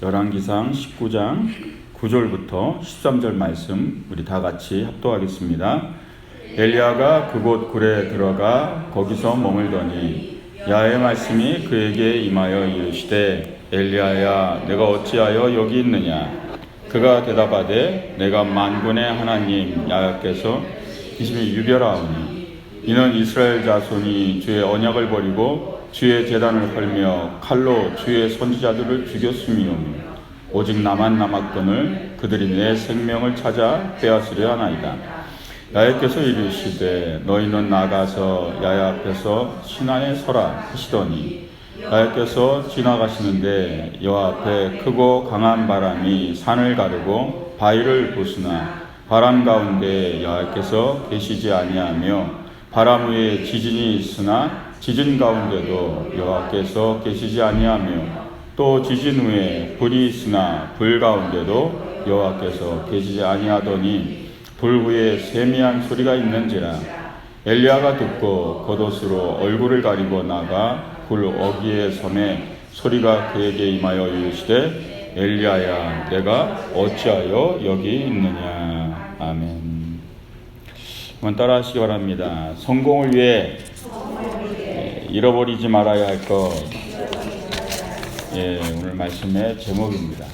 열왕기상 19장 9절부터 13절 말씀 우리 다 같이 합독하겠습니다. 엘리야가 그곳 굴에 들어가 거기서 머물더니 야훼의 말씀이 그에게 임하여 이르시되 엘리야야 내가 어찌하여 여기 있느냐. 그가 대답하되 내가 만군의 하나님 야훼께서 이심히 유별하오니 이는 이스라엘 자손이 주의 언약을 버리고 주의 제단을 헐며 칼로 주의 선지자들을 죽였음이오니 오직 나만 남았거늘 그들이 내 생명을 찾아 빼앗으려 하나이다. 야훼께서 이르시되 너희는 나가서 야훼 앞에서 신안에 서라 하시더니 야훼께서 지나가시는데 여호와 앞에 크고 강한 바람이 산을 가르고 바위를 부수나 바람 가운데 야훼께서 계시지 아니하며 바람 위에 지진이 있으나 지진 가운데도 여호와께서 계시지 아니하며 또 지진 후에 불이 있으나 불 가운데도 여호와께서 계시지 아니하더니 불 후에 세미한 소리가 있는지라. 엘리야가 듣고 겉옷으로 얼굴을 가리고 나가 굴 어귀에 섬에 소리가 그에게 임하여 이르시되 엘리야야 내가 어찌하여 여기 있느냐. 아멘. 한번 따라하시기 바랍니다. 성공을 위해 잃어버리지 말아야 할 것. 오늘 말씀의 제목입니다.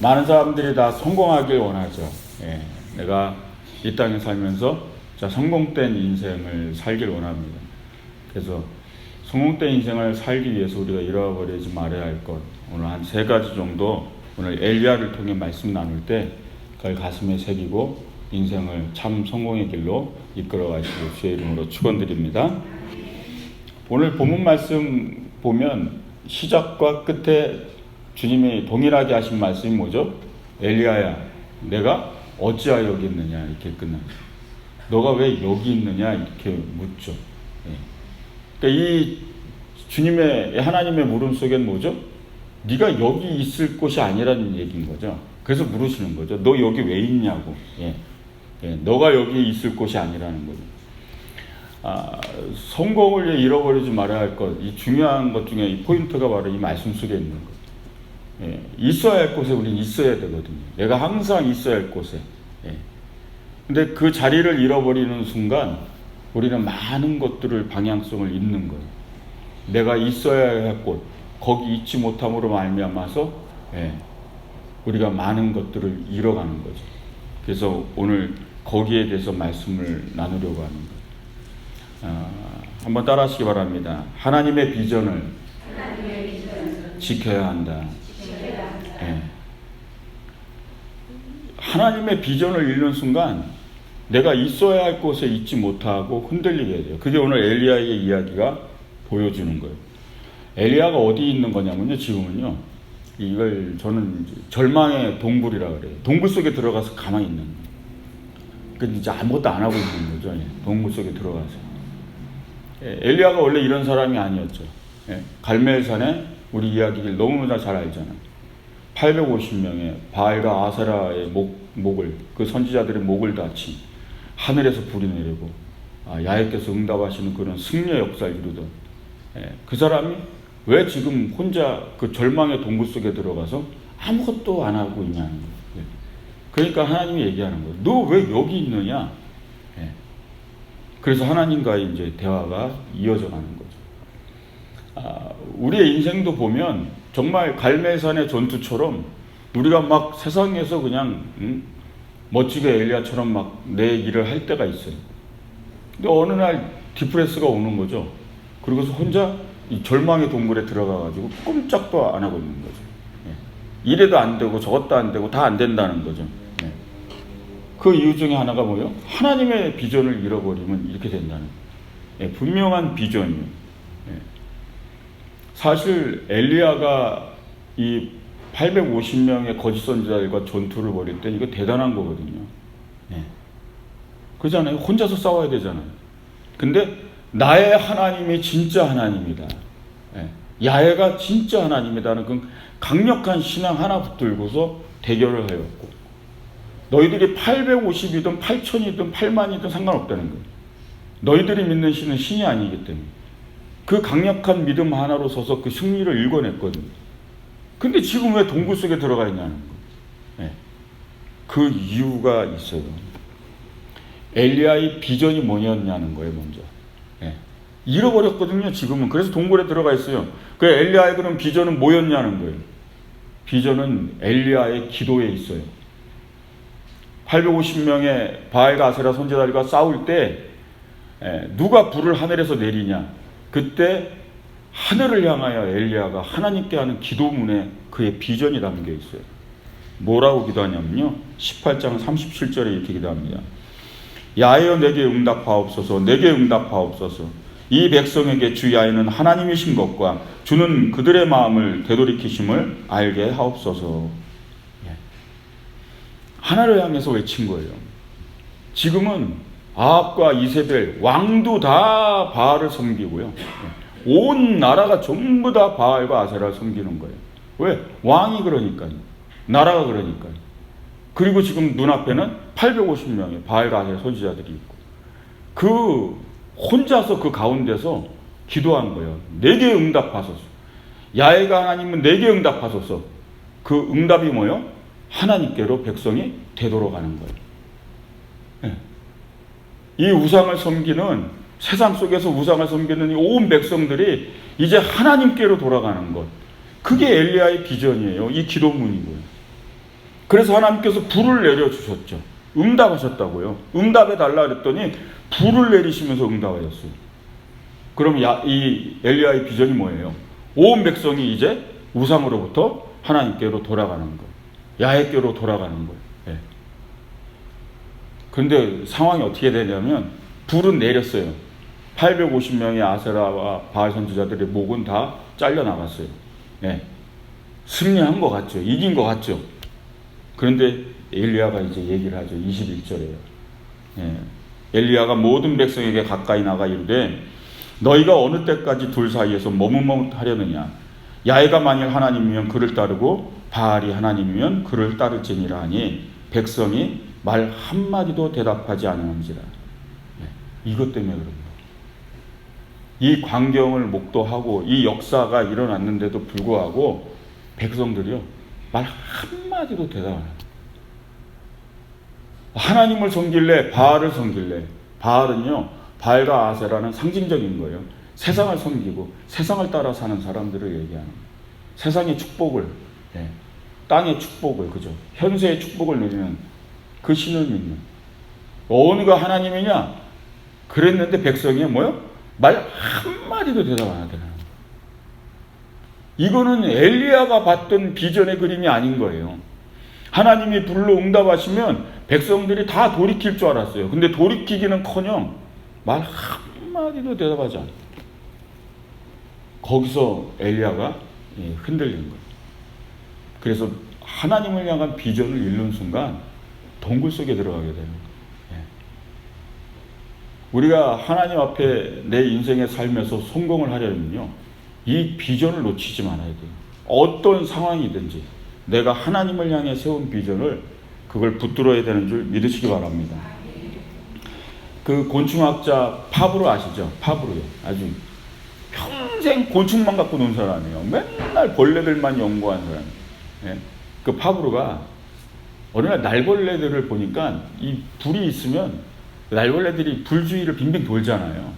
많은 사람들이 다 성공하길 원하죠. 내가 이 땅에 살면서 성공된 인생을 살길 원합니다. 그래서 성공된 인생을 살기 위해서 우리가 잃어버리지 말아야 할 것, 오늘 한 3가지 정도 오늘 엘리야를 통해 말씀 나눌 때 그걸 가슴에 새기고 인생을 참 성공의 길로 이끌어 가시고 주의 이름으로 축원드립니다. 오늘 본문 말씀 보면 시작과 끝에 주님이 동일하게 하신 말씀이 뭐죠? 엘리야야 내가 어찌하여 여기 있느냐 이렇게 끝나죠. 너가 왜 여기 있느냐 이렇게 묻죠. 그러니까 이 주님의 하나님의 물음 속엔 뭐죠? 네가 여기 있을 곳이 아니라는 얘기인 거죠. 그래서 물으시는 거죠. 너 여기 왜 있냐고. 너가 여기 있을 곳이 아니라는 거죠. 성공을 위해 잃어버리지 말아야 할 것, 이 중요한 것 중에 이 포인트가 바로 이 말씀 속에 있는 것. 있어야 할 곳에 우리는 있어야 되거든요. 내가 항상 있어야 할 곳에. 근데 그 자리를 잃어버리는 순간 우리는 많은 것들을 방향성을 잃는 거예요. 내가 있어야 할 곳, 거기 있지 못함으로 말미암아서 우리가 많은 것들을 잃어가는 거죠. 그래서 오늘 거기에 대해서 말씀을 나누려고 하는 거예요. 한번 따라하시기 바랍니다. 하나님의 비전을 지켜야 한다. 하나님의 비전을 잃는 순간 내가 있어야 할 곳에 있지 못하고 흔들리게 돼요. 그게 오늘 엘리야의 이야기가 보여주는 거예요. 엘리야가 어디 있는 거냐면요, 지금은요, 이걸 저는 절망의 동굴이라 그래요. 동굴 속에 들어가서 가만히 있는 거예요. 그러니까 이제 아무것도 안 하고 있는 거죠. 동굴 속에 들어가서. 엘리야가 원래 이런 사람이 아니었죠. 갈멜산에 우리 이야기를 너무나 잘 알잖아요. 850명의 바알과 아세라의 목을, 그 선지자들의 목을 다친 하늘에서 불이 내리고 야훼께서 응답하시는 그런 승리의 역사를 이루던 그 사람이 왜 지금 혼자 그 절망의 동굴 속에 들어가서 아무것도 안 하고 있냐는 거예요. 그러니까 하나님이 얘기하는 거예요. 너 왜 여기 있느냐? 그래서 하나님과의 이제 대화가 이어져 가는 거죠. 우리의 인생도 보면 정말 갈멜산의 전투처럼 우리가 막 세상에서 그냥 멋지게 엘리야처럼 막 내 일을 할 때가 있어요. 근데 어느 날 디프레스가 오는 거죠. 그러고서 혼자 이 절망의 동굴에 들어가가지고 꼼짝도 안 하고 있는 거죠. 이래도 안 되고 저것도 안 되고 다 안 된다는 거죠. 그 이유 중에 하나가 뭐예요? 하나님의 비전을 잃어버리면 이렇게 된다는 거예요. 분명한 비전이에요. 사실 엘리야가 이 850명의 거짓 선지자들과 전투를 벌일 때 이거 대단한 거거든요. 그렇잖아요. 혼자서 싸워야 되잖아요. 근데 나의 하나님이 진짜 하나님이다. 야훼가 진짜 하나님이다는 그 강력한 신앙 하나 붙들고서 대결을 해왔고, 너희들이 850이든 8천이든 8만이든 상관없다는 거예요. 너희들이 믿는 신은 신이 아니기 때문에 그 강력한 믿음 하나로 서서 그 승리를 일궈냈거든요. 근데 지금 왜 동굴 속에 들어가 있냐는 거예요. 예. 그 이유가 있어요. 엘리야의 비전이 뭐였냐는 거예요, 먼저. 예. 잃어버렸거든요, 지금은. 그래서 동굴에 들어가 있어요. 그 엘리야의 그런 비전은 뭐였냐는 거예요. 비전은 엘리야의 기도에 있어요. 850명의 바알과 아세라 선지자들과 싸울 때 누가 불을 하늘에서 내리냐. 그때 하늘을 향하여 엘리야가 하나님께 하는 기도문에 그의 비전이 담겨 있어요. 뭐라고 기도하냐면요. 18장 37절에 이렇게 기도합니다. 야훼여 내게 응답하옵소서. 내게 응답하옵소서. 이 백성에게 주 야훼는 하나님이신 것과 주는 그들의 마음을 되돌이키심을 알게 하옵소서. 하나를 향해서 외친 거예요. 지금은 아합과 이세벨 왕도 다 바알을 섬기고요. 온 나라가 전부 다 바알과 아세라를 섬기는 거예요. 왜? 왕이 그러니까요. 나라가 그러니까요. 그리고 지금 눈앞에는 850명의 바알과 아세라 선지자들이 있고 그 혼자서 그 가운데서 기도한 거예요. 내게 응답하소서. 야훼가 하나님은 내게 응답하소서. 그 응답이 뭐예요? 하나님께로 백성이 되돌아가는 거예요. 네. 이 우상을 섬기는 세상 속에서 우상을 섬기는 이 온 백성들이 이제 하나님께로 돌아가는 것. 그게 엘리야의 비전이에요. 이 기도문이고요. 그래서 하나님께서 불을 내려주셨죠. 응답하셨다고요. 응답해 달라 그랬더니 불을 내리시면서 응답하셨어요. 그럼 이 엘리야의 비전이 뭐예요? 온 백성이 이제 우상으로부터 하나님께로 돌아가는 것. 야훼께로 돌아가는 거예요. 네. 그런데 상황이 어떻게 되냐면 불은 내렸어요. 850명의 아세라와 바알 선지자들의 목은 다 잘려나갔어요. 네. 승리한 것 같죠. 이긴 것 같죠. 그런데 엘리야가 이제 얘기를 하죠. 21절에요. 네. 엘리야가 모든 백성에게 가까이 나가 이르되 너희가 어느 때까지 둘 사이에서 머뭇머뭇하려느냐. 야훼가 만일 하나님이면 그를 따르고 바알이 하나님이면 그를 따를지니라 하니 백성이 말 한마디도 대답하지 않은지라. 이것 때문에 그런 거예요. 이 광경을 목도하고 이 역사가 일어났는데도 불구하고 백성들이요 말 한마디도 대답 안 해요. 하나님을 섬길래 바알을 섬길래. 바알은요 바알과 아세라는 상징적인 거예요. 세상을 섬기고 세상을 따라 사는 사람들을 얘기하는 거예요. 세상의 축복을, 땅의 축복을, 그죠? 현세의 축복을 누리는 그 신을 믿는. 어느가 하나님이냐? 그랬는데 백성이 뭐요? 말 한마디도 대답 안 하더라고요. 이거는 엘리야가 봤던 비전의 그림이 아닌 거예요. 하나님이 불로 응답하시면 백성들이 다 돌이킬 줄 알았어요. 근데 돌이키기는커녕 말 한마디도 대답하지 않아요. 거기서 엘리야가 흔들린 거예요. 그래서 하나님을 향한 비전을 잃는 순간 동굴 속에 들어가게 되는 거예요. 우리가 하나님 앞에 내 인생의 삶에서 성공을 하려면요, 이 비전을 놓치지 말아야 돼요. 어떤 상황이든지 내가 하나님을 향해 세운 비전을 그걸 붙들어야 되는 줄 믿으시기 바랍니다. 그 곤충학자 파브로 아시죠? 파브로요. 아주 평생 곤충만 갖고 논 사람이에요. 맨날 벌레들만 연구한 사람이에요. 그 파브로가 어느 날 날벌레들을 보니까 이 불이 있으면 날벌레들이 불 주위를 빙빙 돌잖아요.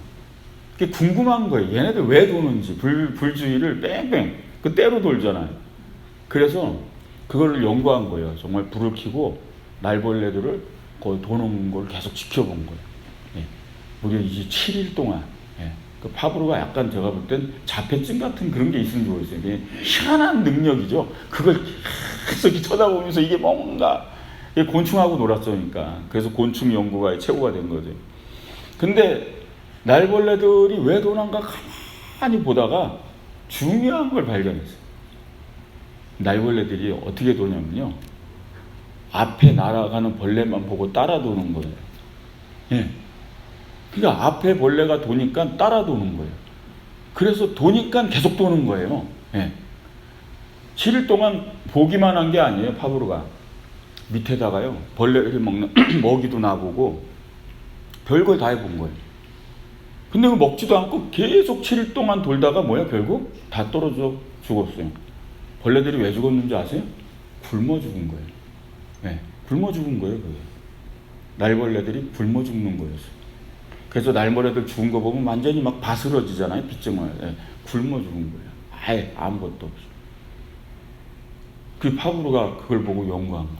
그게 궁금한 거예요. 얘네들 왜 도는지. 불 주위를 뺑뺑 그 때로 돌잖아요. 그래서 그거를 연구한 거예요. 정말 불을 켜고 날벌레들을 거의 도는 걸 계속 지켜본 거예요. 무려 이제 7일 동안. 그 파브로가 약간 제가 볼 땐 자폐증 같은 그런 게 있는지 모르겠어요. 이게 희한한 능력이죠. 그걸 계속 쳐다보면서 이게 뭔가 곤충하고 놀았으니까. 그래서 곤충 연구가 최고가 된 거죠. 근데 날벌레들이 왜 도는가 가만히 보다가 중요한 걸 발견했어요. 날벌레들이 어떻게 도냐면요, 앞에 날아가는 벌레만 보고 따라 도는 거예요. 그러니까 앞에 벌레가 도니까 따라 도는 거예요. 그래서 도니까 계속 도는 거예요. 7일 동안 보기만 한 게 아니에요. 파브로가 밑에다가요 벌레를 먹는 먹이도 놔보고 별걸 다 해본 거예요. 근데 먹지도 않고 계속 7일 동안 돌다가 뭐야, 결국 다 떨어져 죽었어요. 벌레들이 왜 죽었는지 아세요? 굶어 죽은 거예요. 네, 굶어 죽은 거예요. 그게. 날벌레들이 굶어 죽는 거였어요. 그래서 날벌레들 죽은 거 보면 완전히 막 바스러지잖아요. 빗정말. 네, 굶어 죽은 거예요. 아예 아무것도 없어. 그 파브르가 그걸 보고 연구한 거예요.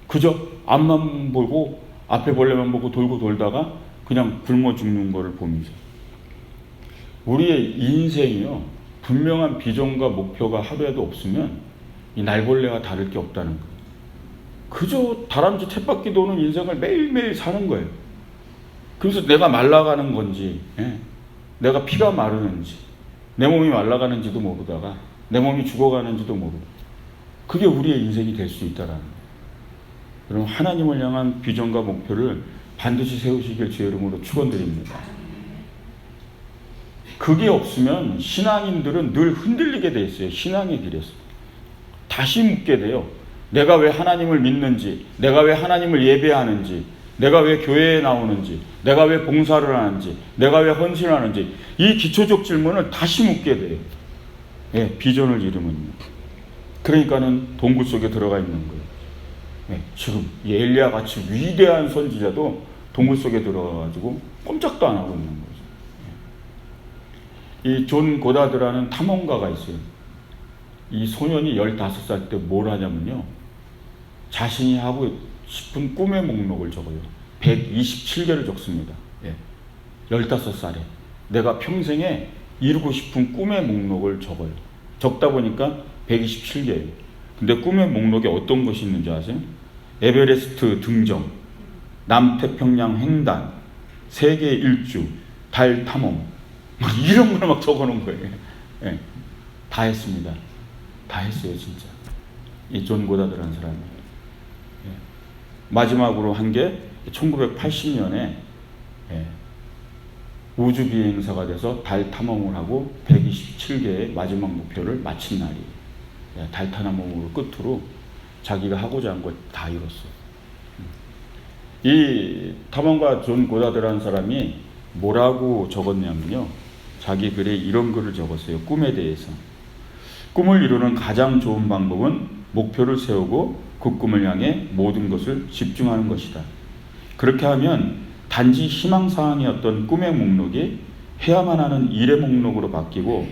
그저 앞만 보고 앞에 벌레만 보고 돌고 돌다가 그냥 굶어 죽는 거를 보면서 우리의 인생이요, 분명한 비전과 목표가 하루에도 없으면 이 날벌레와 다를 게 없다는 거예요. 그저 다람쥐 쳇바퀴 도는 인생을 매일매일 사는 거예요. 그래서 내가 말라가는 건지, 내가 피가 마르는지, 내 몸이 말라가는지도 모르다가 내 몸이 죽어가는지도 모르고, 그게 우리의 인생이 될 수 있다라는 거예요. 여러분, 하나님을 향한 비전과 목표를 반드시 세우시길 주의 이름으로 축원드립니다. 그게 없으면 신앙인들은 늘 흔들리게 돼 있어요. 신앙의 길에서 다시 묻게 돼요. 내가 왜 하나님을 믿는지, 내가 왜 하나님을 예배하는지, 내가 왜 교회에 나오는지, 내가 왜 봉사를 하는지, 내가 왜 헌신을 하는지, 이 기초적 질문을 다시 묻게 돼요. 비전을 잃으면요. 그러니까는 동굴 속에 들어가 있는 거예요. 지금 엘리야 같이 위대한 선지자도 동굴 속에 들어가가지고 꼼짝도 안 하고 있는 거죠. 이 존 고다드라는 탐험가가 있어요. 이 소년이 15살 때 뭘 하냐면요, 자신이 하고 싶은 꿈의 목록을 적어요. 127개를 적습니다. 15살에 내가 평생에 이루고 싶은 꿈의 목록을 적어요. 적다 보니까 127개예요. 근데 꿈의 목록에 어떤 것이 있는지 아세요? 에베레스트 등정, 남태평양 횡단, 세계 일주, 달 탐험, 이런 걸 막 적어놓은 거예요. 다 했습니다. 다 했어요, 진짜. 이 존 고다드라는 사람이. 마지막으로 한 게 1980년에 우주 비행사가 돼서 달 탐험을 하고 127개의 마지막 목표를 마친 날이에요. 달 탐험을 끝으로 자기가 하고자 한 걸 다 이뤘어요. 이 탐험가 존 고다드라는 사람이 뭐라고 적었냐면요, 자기 글에 이런 글을 적었어요. 꿈에 대해서. 꿈을 이루는 가장 좋은 방법은 목표를 세우고 그 꿈을 향해 모든 것을 집중하는 것이다. 그렇게 하면 단지 희망사항이었던 꿈의 목록이 해야만 하는 일의 목록으로 바뀌고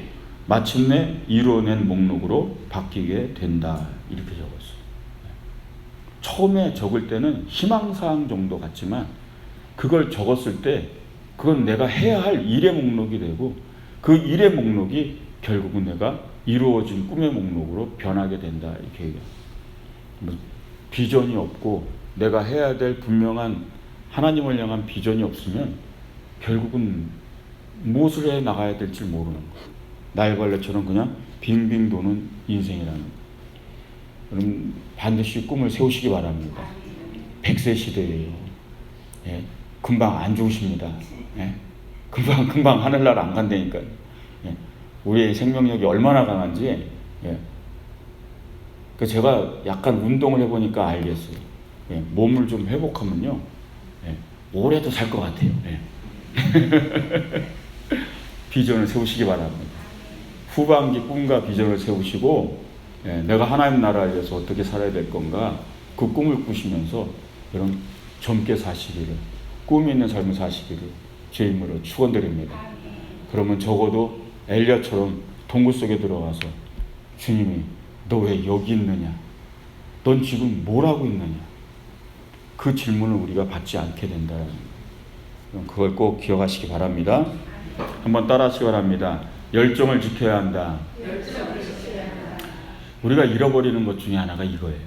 마침내 이루어낸 목록으로 바뀌게 된다. 이렇게 적었어요. 처음에 적을 때는 희망사항 정도 같지만 그걸 적었을 때 그건 내가 해야 할 일의 목록이 되고 그 일의 목록이 결국은 내가 이루어진 꿈의 목록으로 변하게 된다. 이렇게 얘기해요. 비전이 없고 내가 해야 될 분명한 하나님을 향한 비전이 없으면 결국은 무엇을 해 나가야 될지 모르는 거예요. 날벌레처럼 그냥 빙빙 도는 인생이라는 거예요. 여러분, 반드시 꿈을 세우시기 바랍니다. 100세 시대예요. 금방 안 죽으십니다. 금방 하늘나라 안 간다니까요. 우리의 생명력이 얼마나 강한지, 그 제가 약간 운동을 해보니까 알겠어요. 몸을 좀 회복하면요, 오래도 살 것 같아요. 비전을 세우시기 바랍니다. 후반기 꿈과 비전을 세우시고, 내가 하나님 나라를 위해서 어떻게 살아야 될 건가, 그 꿈을 꾸시면서 이런 젊게 사시기를, 꿈이 있는 삶을 사시기를 주의 이름으로 축원드립니다. 그러면 적어도 엘리야처럼 동굴 속에 들어가서 주님이 너 왜 여기 있느냐? 넌 지금 뭘 하고 있느냐? 그 질문을 우리가 받지 않게 된다. 그걸 꼭 기억하시기 바랍니다. 한번 따라하시기 바랍니다. 열정을 지켜야 한다. 우리가 잃어버리는 것 중에 하나가 이거예요.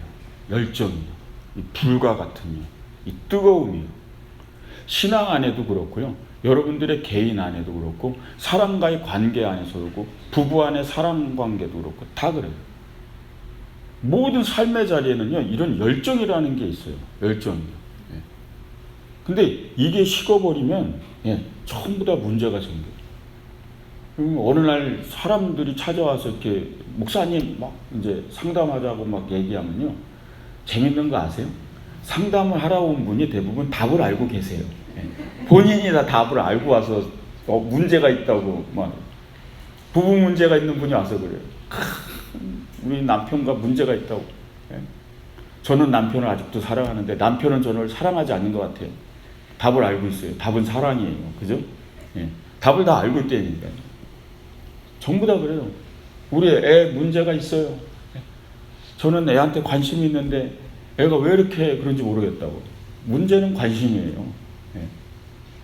열정이요. 이 불과 같은요. 이 뜨거움이요. 신앙 안에도 그렇고요. 여러분들의 개인 안에도 그렇고 사람과의 관계 안에서도 그렇고 부부 안의 사람 관계도 그렇고 다 그래요. 모든 삶의 자리에는요, 이런 열정이라는 게 있어요. 열정이요. 근데 이게 식어버리면 전부 다 문제가 생겨요. 어느 날 사람들이 찾아와서 이렇게 목사님 막 이제 상담하자고 막 얘기하면요, 재밌는 거 아세요? 상담을 하러 온 분이 대부분 답을 알고 계세요. 본인이 다 답을 알고 와서 문제가 있다고 막 부부 문제가 있는 분이 와서 그래요. 우리 남편과 문제가 있다고. 예? 저는 남편을 아직도 사랑하는데 남편은 저를 사랑하지 않는 것 같아요. 답을 알고 있어요. 답은 사랑이에요. 그죠? 예. 답을 다 알고 있다니까요. 전부 다 그래요. 우리 애 문제가 있어요. 예. 저는 애한테 관심이 있는데 애가 왜 이렇게 그런지 모르겠다고. 문제는 관심이에요. 예.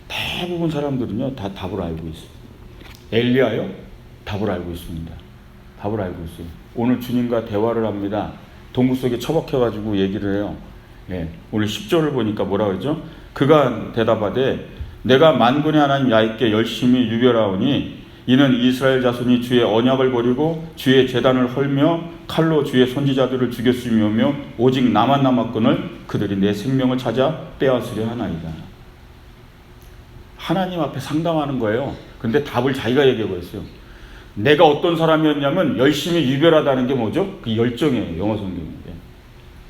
대부분 사람들은요, 다 답을 알고 있어요. 엘리야요? 답을 알고 있습니다. 답을 알고 있어요. 오늘 주님과 대화를 합니다. 동굴 속에 처박혀가지고 얘기를 해요. 예, 오늘 10절을 보니까 뭐라 그러죠? 그가 대답하되 내가 만군의 하나님 야훼께 열심히 유별하오니 이는 이스라엘 자손이 주의 언약을 버리고 주의 제단을 헐며 칼로 주의 선지자들을 죽였으며 오직 나만 남았거늘 그들이 내 생명을 찾아 빼앗으려 하나이다. 하나님 앞에 상담하는 거예요. 근데 답을 자기가 얘기하고 있어요. 내가 어떤 사람이었냐면 열심히 유별하다는 게 뭐죠? 그 열정이에요. 영어 성경에.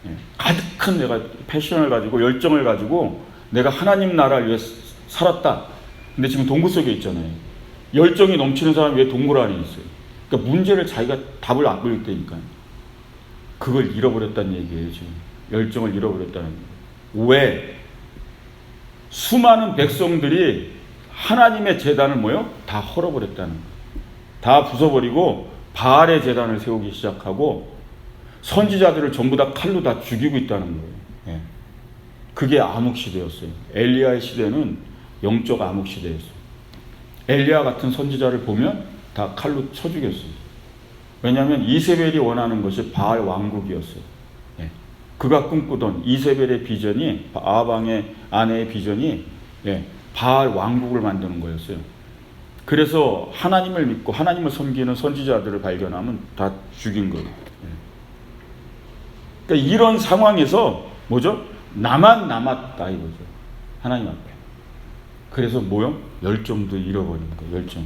예. 가득한 내가 패션을 가지고 열정을 가지고 내가 하나님 나라를 위해 살았다. 근데 지금 동굴 속에 있잖아요. 열정이 넘치는 사람이 왜 동굴 안에 있어요? 그러니까 문제를 자기가 답을 안 보일 때니까요. 그걸 잃어버렸다는 얘기예요. 지금 열정을 잃어버렸다는 얘기예요. 왜? 수많은 백성들이 하나님의 제단을 뭐요? 다 헐어버렸다는 거예요. 다 부숴버리고 바알의 제단을 세우기 시작하고 선지자들을 전부 다 칼로 다 죽이고 있다는 거예요. 예. 그게 암흑시대였어요. 엘리야의 시대는 영적 암흑시대였어요. 엘리야 같은 선지자를 보면 다 칼로 쳐 죽였어요. 왜냐하면 이세벨이 원하는 것이 바알 왕국이었어요. 예. 그가 꿈꾸던 이세벨의 비전이, 아방의 아내의 비전이, 예, 바알 왕국을 만드는 거였어요. 그래서 하나님을 믿고 하나님을 섬기는 선지자들을 발견하면 다 죽인 거예요. 그러니까 이런 상황에서 뭐죠? 나만 남았다 이거죠. 하나님 앞에. 그래서 뭐요? 열정도 잃어버린 거예요. 열정.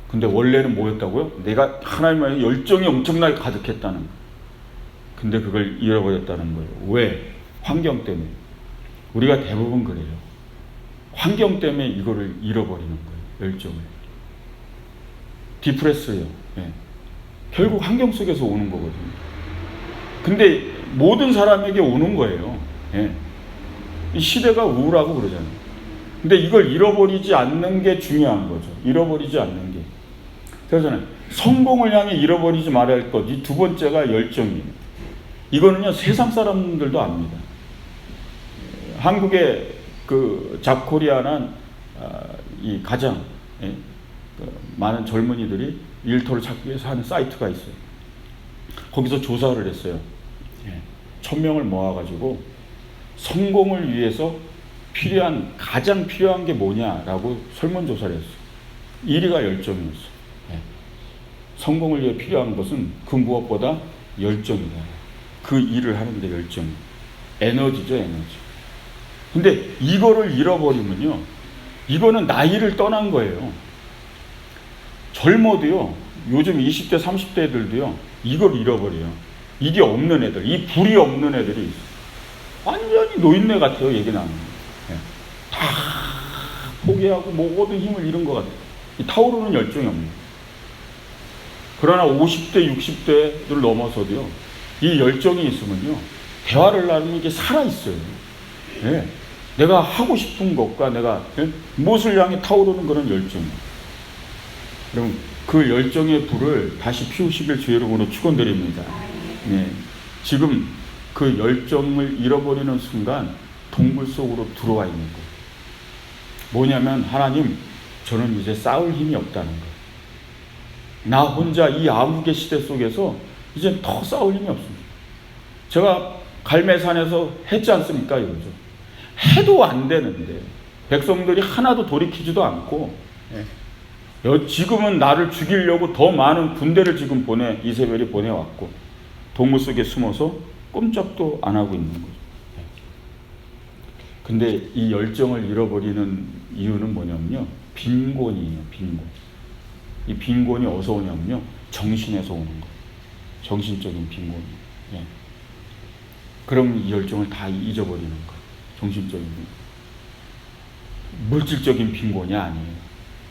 근데 원래는 뭐였다고요? 내가 하나님의 열정이 엄청나게 가득했다는 거예요. 근데 그걸 잃어버렸다는 거예요. 왜? 환경 때문에. 우리가 대부분 그래요. 환경 때문에 이거를 잃어버리는 거예요. 열정을. 디프레스예요. 예. 결국 환경 속에서 오는 거거든요. 근데 모든 사람에게 오는 거예요. 예. 이 시대가 우울하고 그러잖아요. 근데 이걸 잃어버리지 않는 게 중요한 거죠. 잃어버리지 않는 게. 그래서 성공을 향해 잃어버리지 말아야 할 것. 이 두 번째가 열정이에요. 이거는요, 세상 사람들도 압니다. 한국의 그 잡코리아는 이 가장 많은 젊은이들이 일터를 찾기 위해서 하는 사이트가 있어요. 거기서 조사를 했어요. 1000명을 모아가지고 성공을 위해서 가장 필요한 게 뭐냐라고 설문조사를 했어요. 1위가 열정이었어요. 성공을 위해 필요한 것은 그 무엇보다 열정이다. 그 일을 하는데 열정. 에너지죠, 에너지. 근데 이거를 잃어버리면요, 이거는 나이를 떠난 거예요. 젊어도요, 요즘 20대, 30대 애들도요, 이걸 잃어버려요. 이게 없는 애들, 이 불이 없는 애들이 완전히 노인네 같아요, 얘기 나누는. 다 포기하고 모든 힘을 잃은 것 같아요. 타오르는 열정이 없는. 그러나 50대, 60대를 넘어서도요, 이 열정이 있으면요, 대화를 나누면 이게 살아있어요. 네. 내가 하고 싶은 것과 내가 무엇을 향해 타오르는 그런 열정. 그럼 그 열정의 불을 다시 피우시길 주의 이름으로 축원드립니다. 네. 지금 그 열정을 잃어버리는 순간 동굴 속으로 들어와 있는 거예요. 뭐냐면, 하나님, 저는 이제 싸울 힘이 없다는 거예요. 나 혼자 이 암흑의 시대 속에서 이제 더 싸울 힘이 없습니다. 제가 갈매산에서 했지 않습니까? 이거죠. 해도 안 되는데 백성들이 하나도 돌이키지도 않고, 지금은 나를 죽이려고 더 많은 군대를 지금 이세벨이 보내왔고, 동굴 속에 숨어서 꼼짝도 안 하고 있는 거죠. 근데 이 열정을 잃어버리는 이유는 뭐냐면요, 빈곤이에요. 빈곤. 이 빈곤이 어디서 오냐면요, 정신에서 오는 거예요. 정신적인 빈곤. 그럼 이 열정을 다 잊어버리는 거예요. 정신적인 빈곤. 물질적인 빈곤이 아니에요.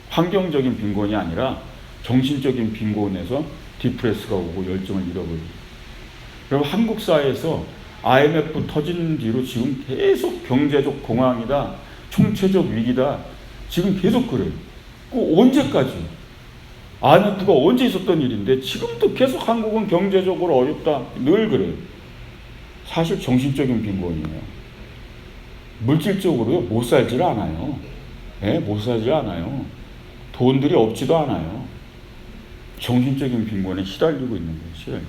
환경적인 빈곤이 아니라 정신적인 빈곤에서 디프레스가 오고 열정을 잃어버리고. 그리고 한국 사회에서 IMF 터진 뒤로 지금 계속 경제적 공황이다, 총체적 위기다, 지금 계속 그래요. 그 언제까지? IMF가 언제 있었던 일인데 지금도 계속 한국은 경제적으로 어렵다, 늘 그래요. 사실 정신적인 빈곤이에요. 물질적으로 못 살지를 않아요. 네, 못 살지 않아요. 돈들이 없지도 않아요. 정신적인 빈곤에 시달리고 있는 거예요. 시달리고.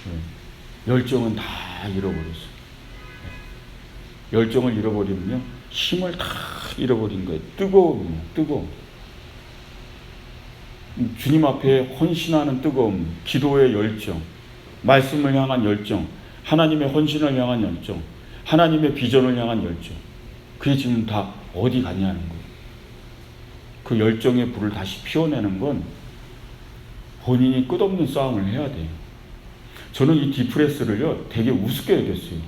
네. 열정은 다 잃어버렸어요. 네. 열정을 잃어버리면요, 힘을 다 잃어버린 거예요. 뜨거움이요, 뜨거움. 주님 앞에 헌신하는 뜨거움, 기도의 열정, 말씀을 향한 열정, 하나님의 헌신을 향한 열정, 하나님의 비전을 향한 열정. 그게 지금 다 어디 갔냐는 거예요. 그 열정의 불을 다시 피워내는 건 본인이 끝없는 싸움을 해야 돼요. 저는 이 디프레스를요, 되게 우습게 여겼어요.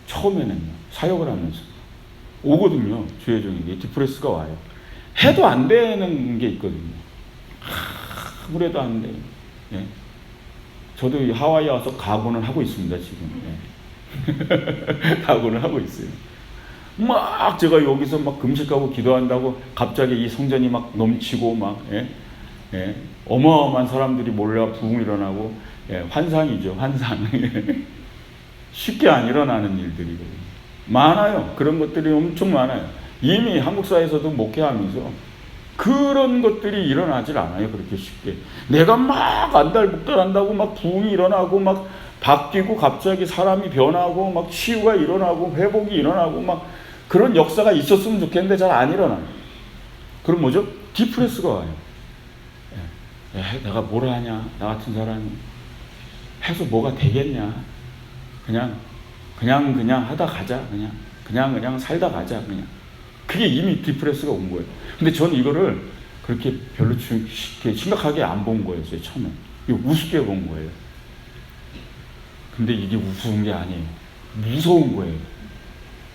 처음에는요, 사역을 하면서. 오거든요, 주의종에게 디프레스가 와요. 해도 안 되는 게 있거든요. 아무래도 안 돼요. 예. 저도 이 하와이에 와서 각오는 하고 있습니다, 지금. 예. 각오는 하고 있어요. 막 제가 여기서 막 금식하고 기도한다고 갑자기 이 성전이 막 넘치고 막, 예? 예. 어마어마한 사람들이 몰려 부흥 일어나고, 예. 환상이죠, 환상. 쉽게 안 일어나는 일들이거든요. 많아요. 그런 것들이 엄청 많아요. 이미 한국 사회에서도 목회하면서 그런 것들이 일어나질 않아요, 그렇게 쉽게. 내가 막 안달복달한다고 막 부흥이 일어나고 막 바뀌고 갑자기 사람이 변하고 막 치유가 일어나고 회복이 일어나고 막 그런 역사가 있었으면 좋겠는데 잘 안 일어나요. 그럼 뭐죠? 디프레스가 와요. 내가 뭘 하냐, 나 같은 사람이 해서 뭐가 되겠냐, 그냥 하다 가자, 그냥 살다 가자, 그냥. 그게 이미 디프레스가 온 거예요. 근데 저는 이거를 그렇게 별로 심각하게 안 본 거였어요, 처음에. 이거 우습게 본 거예요. 근데 이게 우스운 게 아니에요. 무서운 거예요.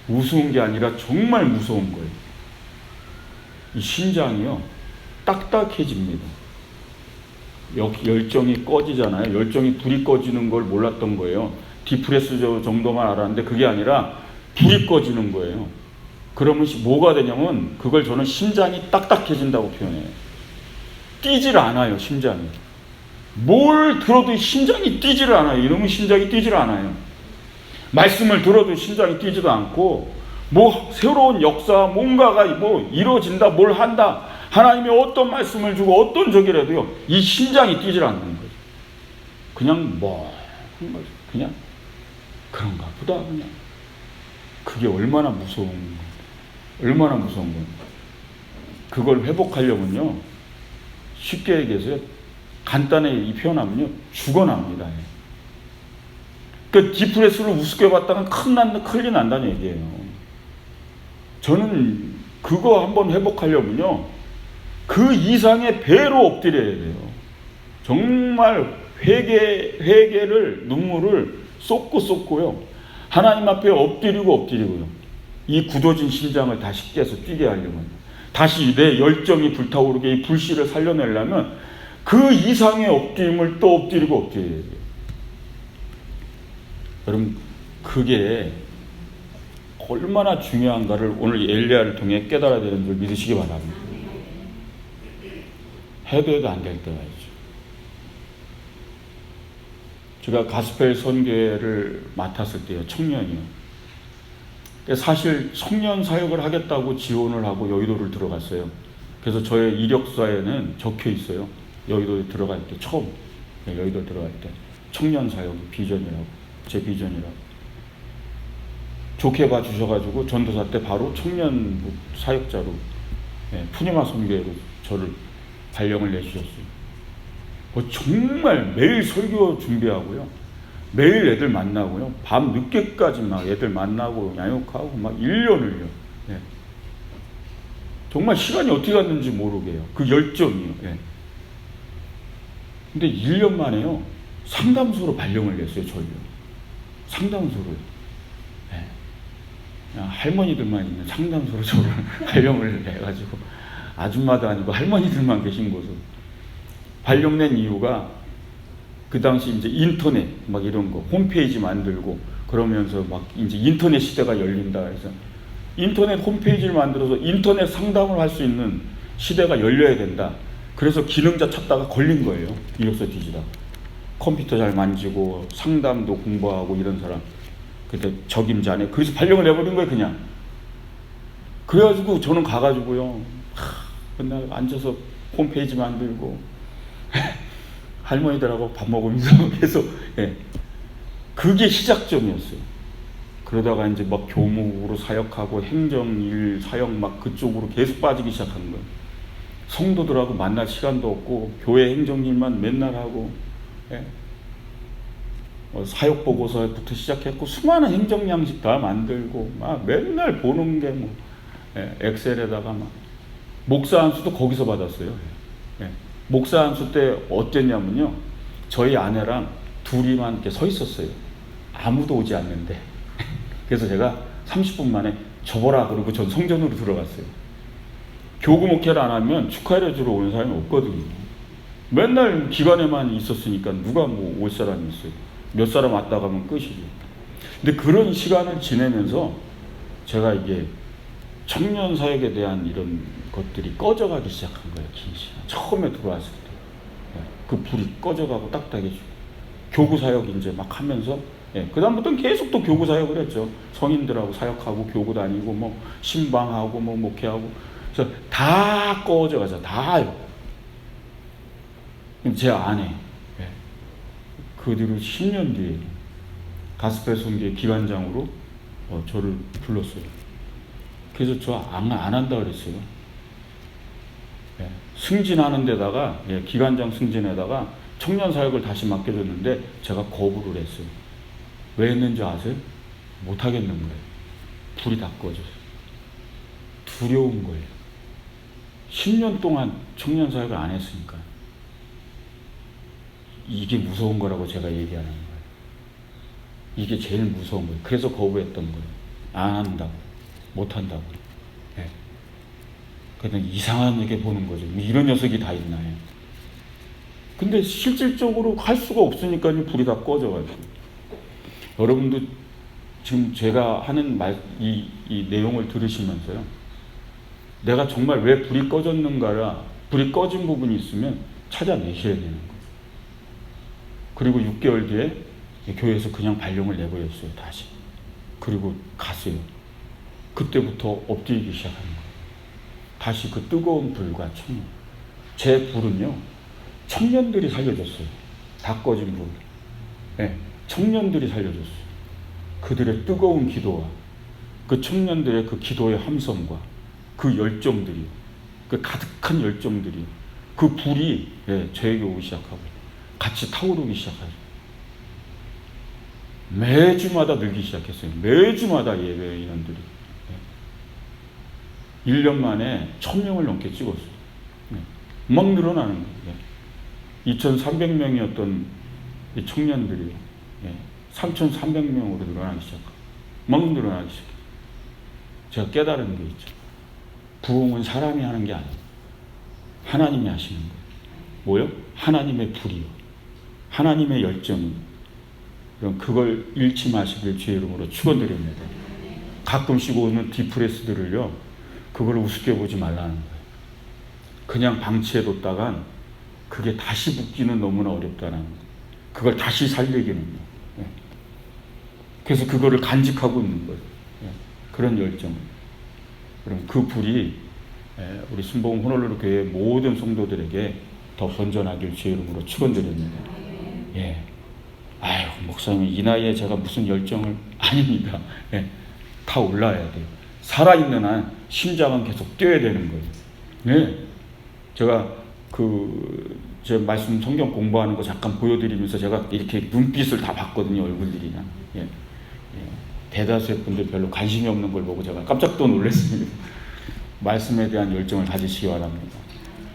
우스운 게 아니라 정말 무서운 거예요. 이 심장이요, 딱딱해집니다. 열정이 꺼지잖아요. 열정이 불이 꺼지는 걸 몰랐던 거예요. 디프레스 정도만 알았는데 그게 아니라 불이 꺼지는 거예요. 그러면 뭐가 되냐면 그걸 저는 심장이 딱딱해진다고 표현해요. 뛰질 않아요, 심장이. 뭘 들어도 심장이 뛰지를 않아요. 이러면 심장이 뛰지를 않아요. 말씀을 들어도 심장이 뛰지도 않고, 뭐 새로운 역사, 뭔가가 뭐 이루어진다, 뭘 한다, 하나님이 어떤 말씀을 주고 어떤 저기라도요, 이 심장이 뛰질 않는 거죠. 그냥 그냥 그런가 보다, 그냥. 그게 얼마나 무서운 거예요. 얼마나 무서운 거예요. 그걸 회복하려면요, 쉽게 얘기해서 간단히 표현하면요, 죽어납니다. 그러니까 디프레스를 우습게 봤다가 큰일 난다는 얘기예요. 저는 그거 한번 회복하려면요, 그 이상의 배로 엎드려야 돼요. 정말 회개를, 눈물을 쏟고요. 하나님 앞에 엎드리고요. 이 굳어진 심장을 다시 깨서 뛰게 하려면, 다시 내 열정이 불타오르게 이 불씨를 살려내려면 그 이상의 엎드림을 또 엎드려야 돼요. 여러분, 그게 얼마나 중요한가를 오늘 엘리야를 통해 깨달아야 되는 줄 믿으시기 바랍니다. 해도 안 될 때가 있죠. 제가 가스펠 선교회를 맡았을 때요, 청년이요. 사실 청년 사역을 하겠다고 지원을 하고 여의도를 들어갔어요. 그래서 저의 이력서에는 적혀 있어요. 여의도에 들어갈 때 처음, 여의도 들어갈 때 청년 사역 비전이라고, 제 비전이라고. 좋게 봐주셔가지고 전도사 때 바로 청년 사역자로, 푸니마 선교회로 저를 발령을 내주셨어요. 정말 매일 설교 준비하고요, 매일 애들 만나고요, 밤 늦게까지 막 애들 만나고 양육하고 막 1년을요. 정말 시간이 어떻게 갔는지 모르게요. 그 열정이요. 근데 1년 만에요, 상담소로 발령을 냈어요, 저희요. 상담소로. 그냥 할머니들만 있는 상담소로 저를 발령을 해가지고, 아줌마도 아니고 할머니들만 계신 곳으로 발령낸 이유가 그 당시 이제 인터넷 막 이런 거 홈페이지 만들고 그러면서 막 이제 인터넷 시대가 열린다 해서 인터넷 홈페이지를 만들어서 인터넷 상담을 할 수 있는 시대가 열려야 된다. 그래서 기능자 찾다가 걸린 거예요. 이력서 뒤지다. 컴퓨터 잘 만지고 상담도 공부하고 이런 사람. 그때 적임자네. 그래서 발령을 내버린 거예요, 그냥. 그래가지고 저는 가가지고요. 맨날 앉아서 홈페이지 만들고 할머니들하고 밥 먹으면서 계속 예. 그게 시작점이었어요. 그러다가 이제 막 교목으로 사역하고 행정일 사역 막 그쪽으로 계속 빠지기 시작한 거예요. 성도들하고 만날 시간도 없고 교회 행정일만 맨날 하고 예. 사역 보고서부터 시작했고 수많은 행정 양식 다 만들고 막 맨날 보는 게 뭐 예. 엑셀에다가 막 목사 안수도 거기서 받았어요. 예. 목사 안수 때 어땠냐면요. 저희 아내랑 둘이만 이렇게 서 있었어요. 아무도 오지 않는데. 그래서 제가 30분 만에 접어라 그러고 전 성전으로 들어갔어요. 교구 목회를 안 하면 축하해 주러 오는 사람이 없거든요. 맨날 기관에만 있었으니까 누가 뭐 올 사람이 있어요. 몇 사람 왔다 가면 끝이죠. 근데 그런 시간을 지내면서 제가 이게 청년 사역에 대한 이런 것들이 꺼져가기 시작한 거예요. 긴 시간. 처음에 들어왔을 때. 그 불이 꺼져가고 딱딱해지고. 교구 사역 이제 막 하면서 예, 그다음부터는 계속 또 교구 사역을 했죠. 성인들하고 사역하고 교구 다니고 뭐 신방하고 뭐 목회하고 그래서 다 꺼져가죠. 다요. 제 아내 예, 그 뒤로 10년 뒤에 가스펠 선교회 기관장으로 저를 불렀어요. 그래서 저 안 한다 그랬어요. 예, 승진하는 데다가 예, 기관장 승진에다가 청년 사역을 다시 맡겨줬는데 제가 거부를 했어요. 왜 했는지 아세요? 못하겠는 거예요. 불이 다 꺼져서. 두려운 거예요. 10년 동안 청년 사역을 안 했으니까. 이게 무서운 거라고 제가 얘기하는 거예요. 이게 제일 무서운 거예요. 그래서 거부했던 거예요. 안 한다고. 못 한다고. 예. 그냥 이상하게 보는 거죠. 이런 녀석이 다 있나요? 근데 실질적으로 할 수가 없으니까 불이 다 꺼져가지고. 여러분도 지금 제가 하는 이 내용을 들으시면서요. 내가 정말 왜 불이 꺼졌는가라, 불이 꺼진 부분이 있으면 찾아내셔야 되는 거예요. 그리고 6개월 뒤에 교회에서 그냥 발령을 내버렸어요, 다시. 그리고 갔어요. 그때부터 엎드리기 시작하는 거예요. 다시 그 뜨거운 불과 청년. 제 불은요, 청년들이 살려줬어요. 다 꺼진 불. 네, 청년들이 살려줬어요. 그들의 뜨거운 기도와 그 청년들의 그 기도의 함성과 그 열정들이, 그 가득한 열정들이, 그 불이 예, 저에게 오기 시작하고 같이 타오르기 시작하죠. 매주마다 늘기 시작했어요. 매주마다 예배 인원들이. 1년 만에 1000명을 넘게 찍었어요. 막 늘어나는 거예요. 2300명이었던 이 청년들이 3300명으로 늘어나기 시작하고 막 늘어나기 시작해요. 제가 깨달은 게 있죠. 부흥은 사람이 하는 게 아니에요. 하나님이 하시는 거예요. 뭐요? 하나님의 불이요. 하나님의 열정이. 그럼 그걸 잃지 마시길 주의 이름으로 축원드립니다. 가끔씩 오는 디프레스들을요, 그걸 우습게 보지 말라는 거예요. 그냥 방치해뒀다간 그게 다시 붙기는 너무나 어렵다는 거예요. 그걸 다시 살리기는. 그래서 그거를 간직하고 있는 거예요. 그런 열정. 그럼 그 불이 우리 순복음 호놀루루 교회 모든 성도들에게 더 번전하길 주의 이름으로 축원드립니다. 예. 아유, 목사님 이 나이에 제가 무슨 열정을 아닙니다. 예. 다 올라야 돼요. 살아있는 한 심장은 계속 뛰어야 되는 거예요. 네. 제가 제 말씀 성경 공부하는 거 잠깐 보여드리면서 제가 이렇게 눈빛을 다 봤거든요. 얼굴들이. 예. 예. 대다수의 분들 별로 관심이 없는 걸 보고 제가 깜짝 또 놀랐습니다. 말씀에 대한 열정을 가지시기 바랍니다.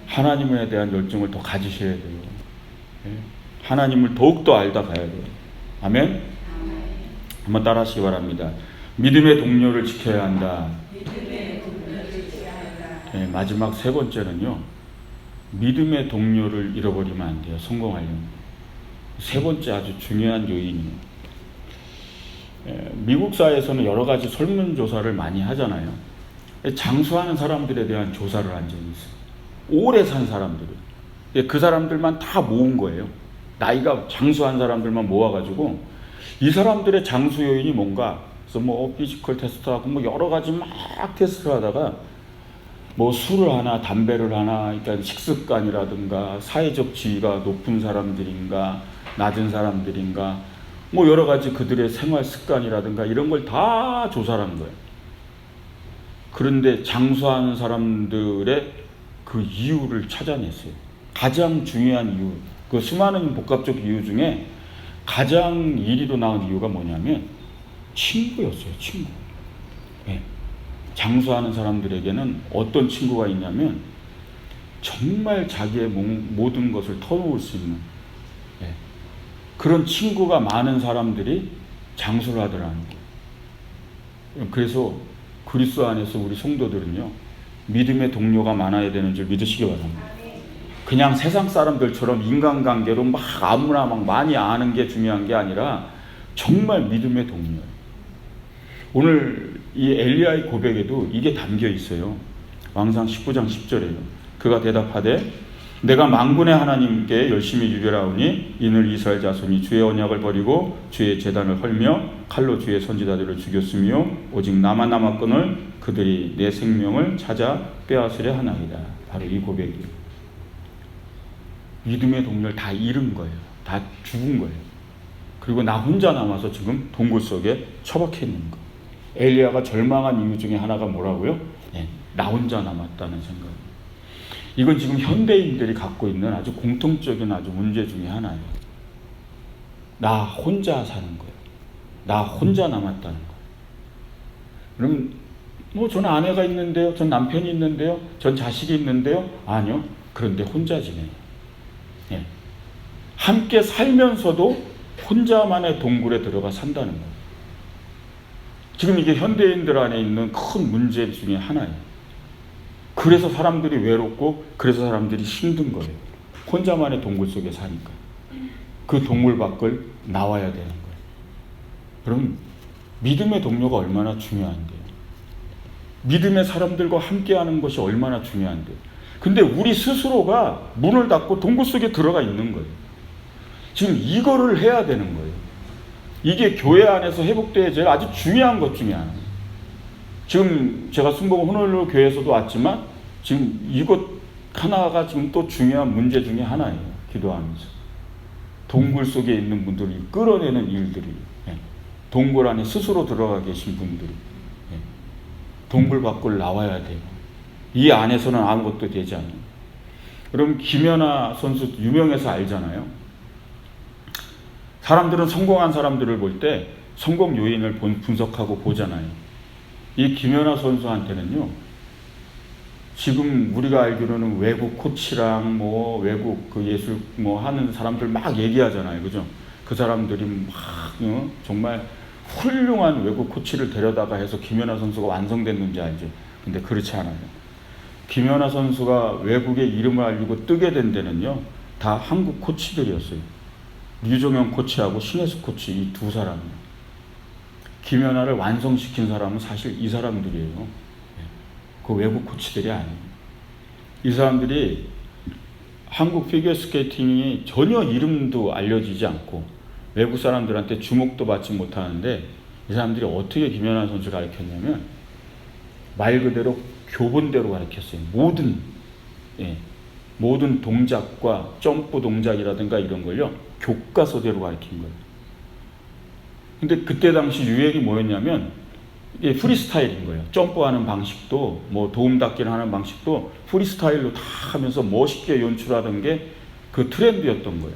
하나님에 대한 열정을 더 가지셔야 돼요. 예. 하나님을 더욱더 알다 가야 돼요. 아멘? 한번 따라 하시기 바랍니다. 믿음의 동료를 지켜야 한다. 예, 마지막 세 번째는요. 믿음의 동료를 잃어버리면 안 돼요. 성공하려면. 세 번째 아주 중요한 요인이에요. 미국 사회에서는 여러 가지 설문조사를 많이 하잖아요. 장수하는 사람들에 대한 조사를 한 적이 있어요. 오래 산 사람들. 그 사람들만 다 모은 거예요. 나이가 장수한 사람들만 모아가지고 이 사람들의 장수 요인이 뭔가, 그래서 뭐 피지컬 테스트하고 뭐 여러 가지 막 테스트를 하다가 뭐 술을 하나 담배를 하나, 일단 식습관이라든가 사회적 지위가 높은 사람들인가 낮은 사람들인가 뭐 여러 가지 그들의 생활 습관이라든가 이런 걸 다 조사를 한 거예요. 그런데 장수하는 사람들의 그 이유를 찾아냈어요. 가장 중요한 이유, 그 수많은 복합적 이유 중에 가장 1위로 나온 이유가 뭐냐면 친구였어요. 친구. 네. 장수하는 사람들에게는 어떤 친구가 있냐면 정말 자기의 모든 것을 털어놓을 수 있는, 네, 그런 친구가 많은 사람들이 장수를 하더라는 거예요. 그래서 그리스도 안에서 우리 성도들은요, 믿음의 동료가 많아야 되는 줄 믿으시기 바랍니다. 그냥 세상 사람들처럼 인간관계로 막 아무나 막 많이 아는 게 중요한 게 아니라 정말 믿음의 동료예요. 오늘 이 엘리야의 고백에도 이게 담겨 있어요. 왕상 19장 10절에요. 그가 대답하되 내가 만군의 하나님께 열심히 유별하오니 이는 이스라엘 자손이 주의 언약을 버리고 주의 제단을 헐며 칼로 주의 선지자들을 죽였으며 오직 나만 남았거늘 그들이 내 생명을 찾아 빼앗으려 하나이다. 바로 이 고백이에요. 믿음의 동료를 다 잃은 거예요. 다 죽은 거예요. 그리고 나 혼자 남아서 지금 동굴 속에 처박혀 있는 거. 엘리야가 절망한 이유 중에 하나가 뭐라고요? 네, 나 혼자 남았다는 생각. 이건 지금 현대인들이 갖고 있는 아주 공통적인 아주 문제 중에 하나예요. 나 혼자 사는 거예요. 나 혼자 남았다는 거예요. 그럼 뭐 전 아내가 있는데요, 전 남편이 있는데요, 전 자식이 있는데요. 아니요. 그런데 혼자 지내요. 예. 함께 살면서도 혼자만의 동굴에 들어가 산다는 거예요. 지금 이게 현대인들 안에 있는 큰 문제 중에 하나예요. 그래서 사람들이 외롭고 그래서 사람들이 힘든 거예요. 혼자만의 동굴 속에 사니까. 그 동굴 밖을 나와야 되는 거예요. 그럼 믿음의 동료가 얼마나 중요한데요. 믿음의 사람들과 함께하는 것이 얼마나 중요한데요. 근데 우리 스스로가 문을 닫고 동굴 속에 들어가 있는 거예요. 지금 이거를 해야 되는 거예요. 이게 교회 안에서 회복돼야 제일 아주 중요한 것 중에 하나예요. 지금 제가 순복 호놀루 교회에서도 왔지만 지금 이것 하나가 지금 또 중요한 문제 중에 하나예요. 기도하면서 동굴 속에 있는 분들이 끌어내는 일들이, 동굴 안에 스스로 들어가 계신 분들이 동굴 밖을 나와야 돼요. 이 안에서는 아무것도 되지 않아요. 그럼 김연아 선수 유명해서 알잖아요. 사람들은 성공한 사람들을 볼 때 성공 요인을 분석하고 보잖아요. 이 김연아 선수한테는요, 지금 우리가 알기로는 외국 코치랑 뭐 외국 그 예술 뭐 하는 사람들 막 얘기하잖아요. 그죠? 그 사람들이 막 정말 훌륭한 외국 코치를 데려다가 해서 김연아 선수가 완성됐는지 알죠? 근데 그렇지 않아요. 김연아 선수가 외국의 이름을 알리고 뜨게 된 데는요, 다 한국 코치들이었어요. 류종현 코치하고 신혜숙 코치, 이 두 사람이에요. 김연아를 완성시킨 사람은 사실 이 사람들이에요. 그 외국 코치들이 아니에요. 이 사람들이 한국 피겨스케이팅이 전혀 이름도 알려지지 않고 외국 사람들한테 주목도 받지 못하는데, 이 사람들이 어떻게 김연아 선수를 가르쳤냐면 말 그대로 교본대로 가르쳤어요. 모든 동작과 점프 동작이라든가 이런 걸요, 교과서대로 가르친 거예요. 근데 그때 당시 유행이 뭐였냐면 이게 프리스타일인 거예요. 점프하는 방식도 뭐 도움닫기를 하는 방식도 프리스타일로 다 하면서 멋있게 연출하던 게 그 트렌드였던 거예요.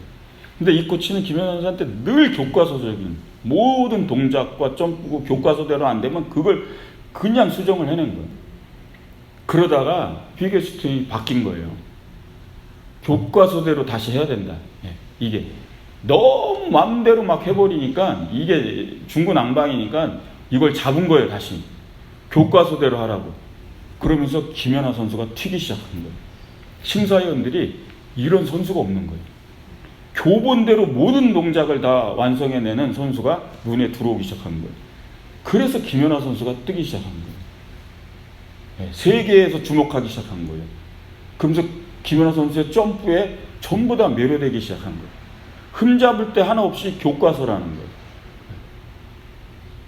근데 이 코치는 김연아 선수한테 늘 교과서적인 모든 동작과 점프고 교과서대로 안 되면 그걸 그냥 수정을 해낸 거예요. 그러다가 피겨스케이팅이 바뀐 거예요. 교과서대로 다시 해야 된다. 이게 너무 마음대로 막 해버리니까 이게 중구난방이니까 이걸 잡은 거예요. 다시 교과서대로 하라고. 그러면서 김연아 선수가 튀기 시작한 거예요. 심사위원들이 이런 선수가 없는 거예요. 교본대로 모든 동작을 다 완성해내는 선수가 눈에 들어오기 시작한 거예요. 그래서 김연아 선수가 뜨기 시작한 거예요. 세계에서 주목하기 시작한 거예요. 그러면서 김연아 선수의 점프에 전부 다 매료되기 시작한 거예요. 흠잡을 때 하나 없이 교과서라는 거예요.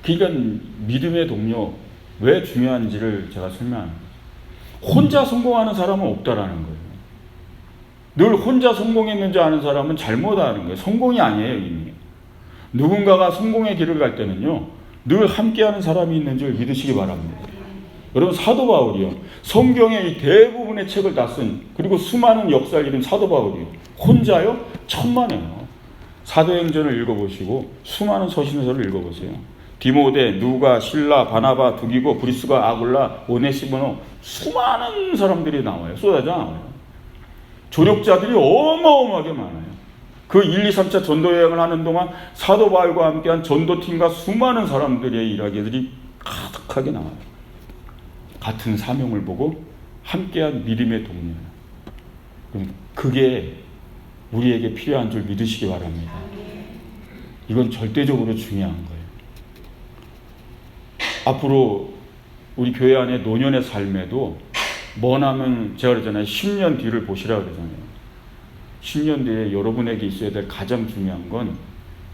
그러니까 믿음의 동료 왜 중요한지를 제가 설명합니다. 혼자 성공하는 사람은 없다라는 거예요. 늘 혼자 성공했는지 아는 사람은 잘못 아는 거예요. 성공이 아니에요, 이미. 누군가가 성공의 길을 갈 때는요, 늘 함께하는 사람이 있는 줄 믿으시기 바랍니다. 여러분, 사도 바울이요, 성경의 이 대부분의 책을 다 쓴, 그리고 수많은 역사를 이룬 사도 바울이요, 혼자요? 천만에요. 사도행전을 읽어보시고 수많은 서신서를 읽어보세요. 디모데, 누가, 실라, 바나바, 두기고, 브리스가, 아굴라, 오네시모노, 수많은 사람들이 나와요. 쏟아져 나와요. 조력자들이 어마어마하게 많아요. 그 1, 2, 3차 전도 여행을 하는 동안 사도 바울과 함께한 전도팀과 수많은 사람들의 이야기들이 가득하게 나와요. 같은 사명을 보고 함께한 믿음의 동료예요. 그럼 그게 우리에게 필요한 줄 믿으시기 바랍니다. 이건 절대적으로 중요한 거예요. 앞으로 우리 교회 안에 노년의 삶에도 머나면 제가 그러잖아요. 10년 뒤를 보시라 그러잖아요. 10년 뒤에 여러분에게 있어야 될 가장 중요한 건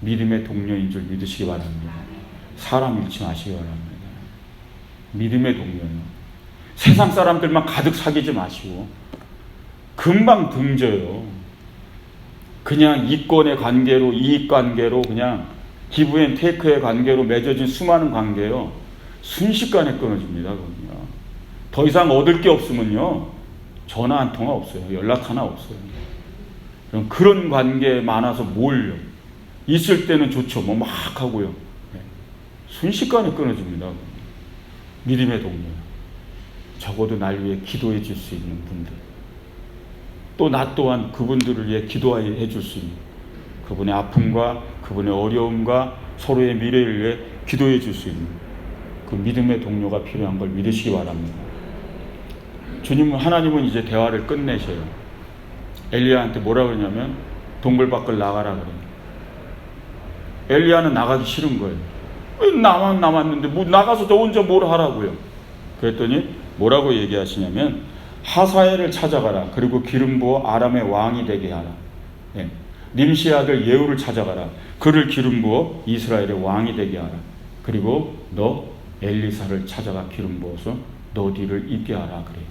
믿음의 동료인 줄 믿으시기 바랍니다. 사람 잃지 마시기 바랍니다. 믿음의 동료요. 세상 사람들만 가득 사귀지 마시고 금방 등져요. 그냥 이권의 관계로, 이익 관계로, 그냥 기브 앤 테이크의 관계로 맺어진 수많은 관계요, 순식간에 끊어집니다. 그럼요. 더 이상 얻을 게 없으면요, 전화 한 통화 없어요. 연락 하나 없어요. 그럼 그런 관계 많아서 몰려. 있을 때는 좋죠. 뭐 막 하고요. 순식간에 끊어집니다. 믿음의 동료. 적어도 날 위해 기도해 줄 수 있는 분들. 또 나 또한 그분들을 위해 기도해 줄 수 있는, 그분의 아픔과 그분의 어려움과 서로의 미래를 위해 기도해 줄 수 있는 그 믿음의 동료가 필요한 걸 믿으시기 바랍니다. 하나님은 이제 대화를 끝내셔요. 엘리야한테 뭐라 그러냐면 동굴 밖을 나가라 그래요. 엘리야는 나가기 싫은 거예요. 나만 남았는데 뭐 나가서 저 혼자 뭘 하라고요. 그랬더니 뭐라고 얘기하시냐면 하사엘을 찾아가라. 그리고 기름 부어 아람의 왕이 되게 하라. 님시 아들 예후를 찾아가라. 그를 기름 부어 이스라엘의 왕이 되게 하라. 그리고 너 엘리사를 찾아가 기름 부어서 너 뒤를 잇게 하라 그래요.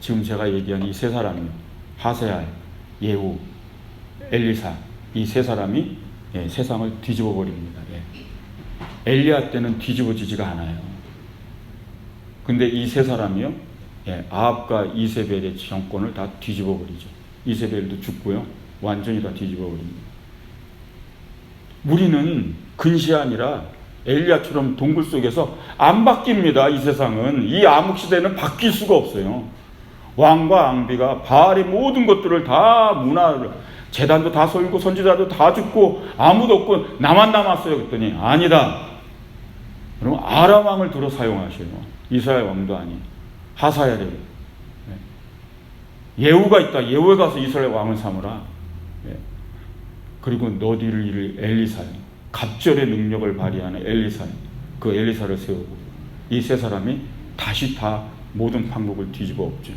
지금 제가 얘기한 이 세 사람이요, 하세알, 예후, 엘리사, 이 세 사람이 세상을 뒤집어 버립니다. 엘리야 때는 뒤집어지지가 않아요. 근데 이 세 사람이요, 아합과 이세벨의 정권을 다 뒤집어 버리죠. 이세벨도 죽고요, 완전히 다 뒤집어 버립니다. 우리는 근시안이라 엘리야처럼 동굴 속에서 안 바뀝니다. 이 세상은, 이 암흑시대는 바뀔 수가 없어요. 왕과 앙비가 바알의 모든 것들을 다 문화를, 제단도 다 설고 선지자도 다 죽고 아무도 없고 나만 남았어요. 그랬더니 아니다. 그럼 아람 왕을 들어 사용하셔요. 이스라엘 왕도 아닌 하사엘을. 예후가 있다. 예후에 가서 이스라엘 왕을 삼으라. 그리고 너 뒤를 이를 엘리사요. 갑절의 능력을 발휘하는 엘리사요. 그 엘리사를 세우고 이 세 사람이 다시 다 모든 판국을 뒤집어 엎죠.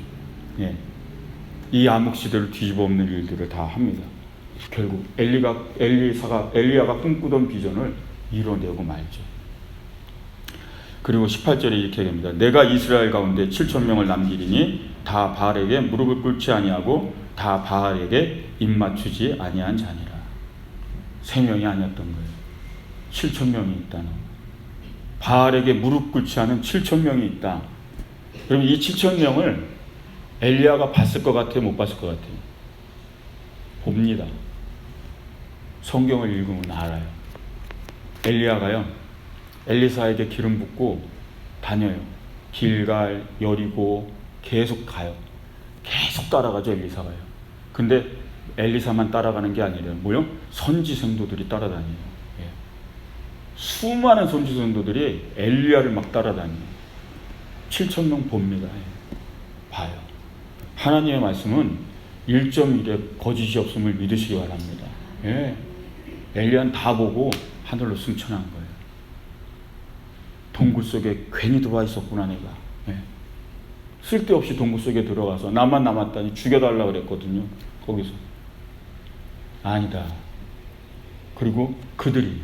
이 암흑시대를 뒤집어 엎는 일들을 다 합니다. 결국 엘리야가 꿈꾸던 비전을 이뤄내고 말죠. 그리고 18절에 이렇게 됩니다. 내가 이스라엘 가운데 7,000명을 남기리니 다 바알에게 무릎을 꿇지 아니하고 다 바알에게 입맞추지 아니한 자니라. 3명이 아니었던 거예요. 7,000명이 있다는, 바알에게 무릎 꿇지 않은 7,000명이 있다. 그럼 이 7,000명을 엘리야가 봤을 것 같아요? 못 봤을 것 같아요? 봅니다. 성경을 읽으면 알아요. 엘리야가요, 엘리사에게 기름 붓고 다녀요. 길갈, 여리고 계속 가요. 계속 따라가죠. 엘리사가요. 근데 엘리사만 따라가는 게 아니라 뭐요? 선지 성도들이 따라다녀요. 수많은 선지 성도들이 엘리야를 막 따라다녀요. 7,000명 봅니다. 봐요. 하나님의 말씀은 1.1에 거짓이 없음을 믿으시기 바랍니다. 예. 엘리야는 다 보고 하늘로 승천한 거예요. 동굴 속에 괜히 들어와 있었구나 내가. 예. 쓸데없이 동굴 속에 들어가서 나만 남았다니 죽여달라고 그랬거든요. 거기서. 아니다. 그리고 그들이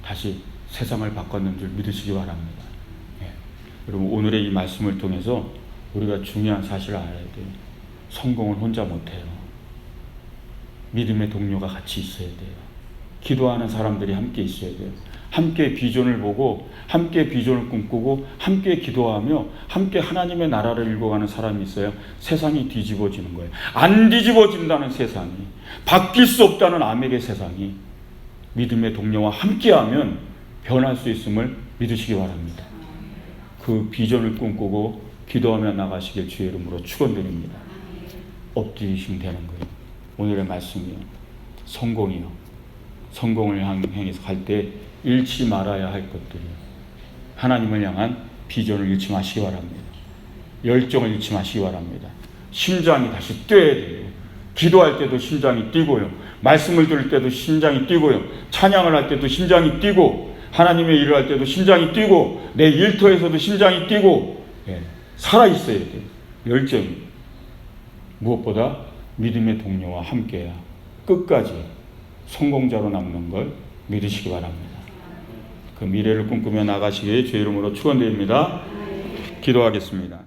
다시 세상을 바꿨는 줄 믿으시기 바랍니다. 여러분, 오늘의 이 말씀을 통해서 우리가 중요한 사실을 알아야 돼요. 성공은 혼자 못해요. 믿음의 동료가 같이 있어야 돼요. 기도하는 사람들이 함께 있어야 돼요. 함께 비전을 보고 함께 비전을 꿈꾸고 함께 기도하며 함께 하나님의 나라를 읽어가는 사람이 있어야 세상이 뒤집어지는 거예요. 안 뒤집어진다는 세상이, 바뀔 수 없다는 암흑의 세상이 믿음의 동료와 함께하면 변할 수 있음을 믿으시기 바랍니다. 그 비전을 꿈꾸고 기도하며 나가시길 주의 이름으로 축원드립니다. 엎드리시면 되는 거예요. 오늘의 말씀이요, 성공이요, 성공을 향해서 갈 때 잃지 말아야 할 것들이요, 하나님을 향한 비전을 잃지 마시기 바랍니다. 열정을 잃지 마시기 바랍니다. 심장이 다시 뛰어야 돼요. 기도할 때도 심장이 뛰고요, 말씀을 들을 때도 심장이 뛰고요, 찬양을 할 때도 심장이 뛰고, 하나님의 일을 할 때도 심장이 뛰고, 내 일터에서도 심장이 뛰고, 살아있어야 돼요. 열정이. 무엇보다 믿음의 동료와 함께해야 끝까지 성공자로 남는 걸 믿으시기 바랍니다. 그 미래를 꿈꾸며 나가시기에 주의 이름으로 축원드립니다. 기도하겠습니다.